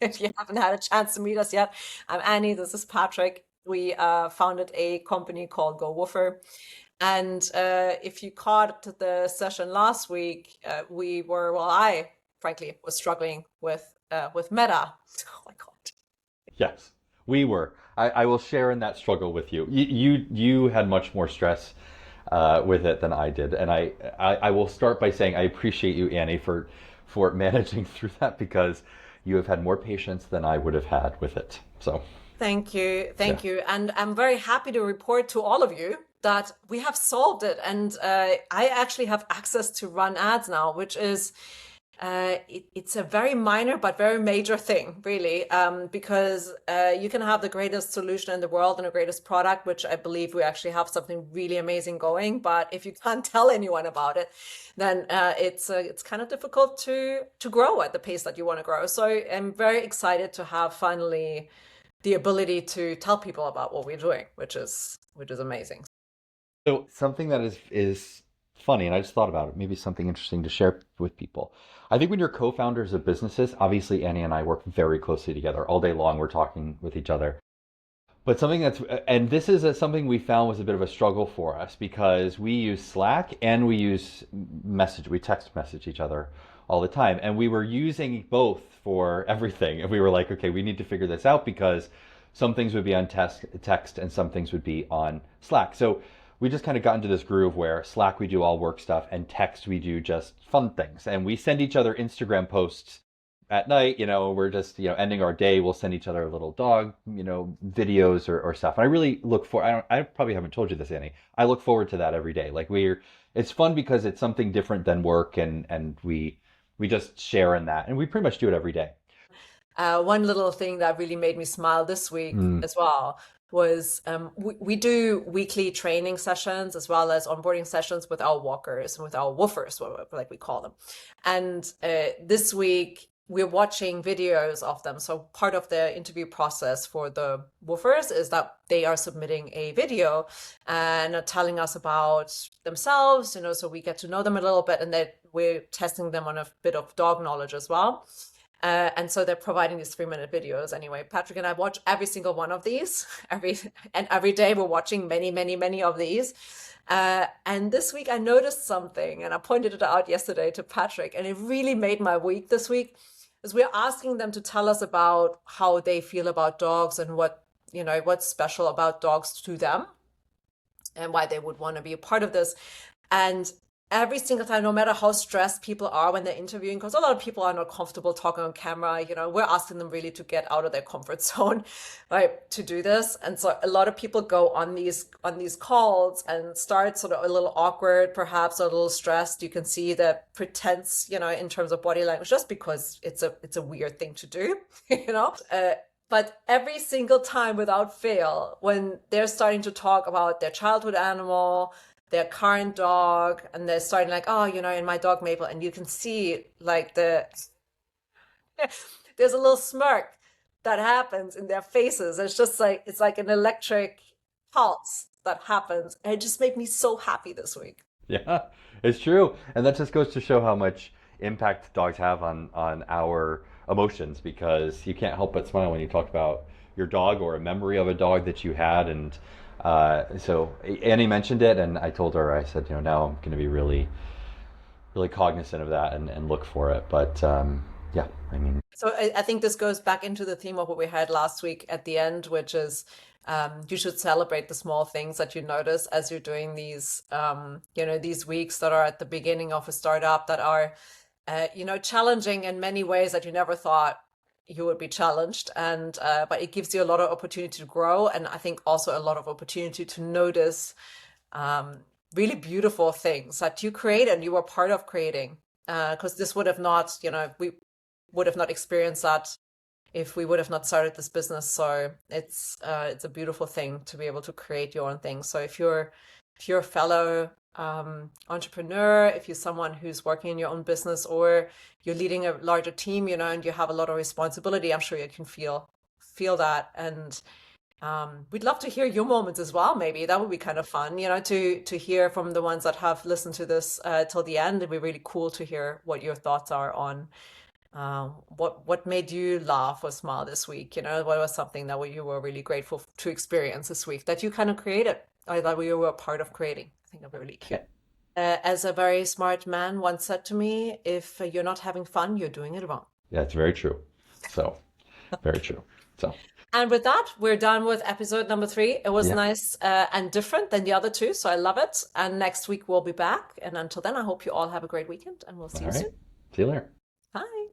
If you haven't had a chance to meet us yet, I'm Annie. This is Patrick. We founded a company called Go Woofer. And if you caught the session last week, I frankly was struggling with Meta. Oh my God. Yes, we were. I will share in that struggle with you. You had much more stress with it than I did, and I will start by saying I appreciate you, Annie, for managing through that because you have had more patience than I would have had with it. So Thank you. yeah. Thank you. And I'm very happy to report to all of you that we have solved it. And I actually have access to run ads now, which is it's a very minor but very major thing, really, because you can have the greatest solution in the world and the greatest product, which I believe we actually have something really amazing going. But if you can't tell anyone about it, then it's kind of difficult to grow at the pace that you want to grow. So I'm very excited to have finally the ability to tell people about what we're doing, which is amazing. So something that is funny, and I just thought about it, maybe something interesting to share with people. I think when you're co-founders of businesses, obviously Annie and I work very closely together all day long. We're talking with each other. But something that's, and this is something we found was a bit of a struggle for us because we use Slack and we text message each other all the time. And we were using both for everything. And we were like, okay, we need to figure this out because some things would be on text and some things would be on Slack. So we just kind of got into this groove where Slack we do all work stuff and text we do just fun things. And we send each other Instagram posts at night, we're just, ending our day. We'll send each other little dog, videos or stuff. And I really look for, I probably haven't told you this, Annie. I look forward to that every day. Like it's fun because it's something different than work and we just share in that. And we pretty much do it every day. One little thing that really made me smile this week Mm. as well was we do weekly training sessions as well as onboarding sessions with our walkers and with our woofers, like we call them. And this week we're watching videos of them. So part of the interview process for the woofers is that they are submitting a video and telling us about themselves, so we get to know them a little bit, and that we're testing them on a bit of dog knowledge as well. And so they're providing these 3-minute videos. Anyway, Patrick and I watch every single one of these every day we're watching many, many, many of these. And this week I noticed something and I pointed it out yesterday to Patrick, and it really made my week this week. Is we're asking them to tell us about how they feel about dogs and what's special about dogs to them and why they would want to be a part of this. And every single time, no matter how stressed people are when they're interviewing, because a lot of people are not comfortable talking on camera, we're asking them really to get out of their comfort zone, right, to do this. And so a lot of people go on these calls and start sort of a little awkward, perhaps a little stressed. You can see the pretense, in terms of body language, just because it's a weird thing to do, you know. But every single time without fail, when they're starting to talk about their childhood animal, their current dog, and they're starting like, oh, in my dog Maple, and you can see like there's a little smirk that happens in their faces. It's like an electric pulse that happens. And it just made me so happy this week. Yeah, it's true. And that just goes to show how much impact dogs have on our emotions because you can't help but smile when you talk about your dog or a memory of a dog that you had. And so Annie mentioned it, and I told her, I said, now I'm going to be really, really cognizant of that and look for it. But yeah, I mean, So I think this goes back into the theme of what we had last week at the end, which is you should celebrate the small things that you notice as you're doing these weeks that are at the beginning of a startup that are, challenging in many ways that you never thought you would be challenged. And but it gives you a lot of opportunity to grow, and I think also a lot of opportunity to notice um, really beautiful things that you create and you were part of creating. Because this would have not, we would have not experienced that if we would have not started this business. So it's a beautiful thing to be able to create your own thing. So if you're a fellow entrepreneur, if you're someone who's working in your own business, or you're leading a larger team, and you have a lot of responsibility, I'm sure you can feel that. And we'd love to hear your moments as well. Maybe that would be kind of fun, to hear from the ones that have listened to this till the end. It'd be really cool to hear what your thoughts are What made you laugh or smile this week? You know, what was something that you were really grateful to experience this week that you kind of created or that you were a part of creating? I think that'd be really cute. As a very smart man once said to me, if you're not having fun, you're doing it wrong. Yeah, it's very true. So, very true. So, And with that, we're done with episode number 3. It was yeah. nice and different than the other two, so I love it. And next week we'll be back. And until then, I hope you all have a great weekend and we'll see All you right. soon. See you later. Bye.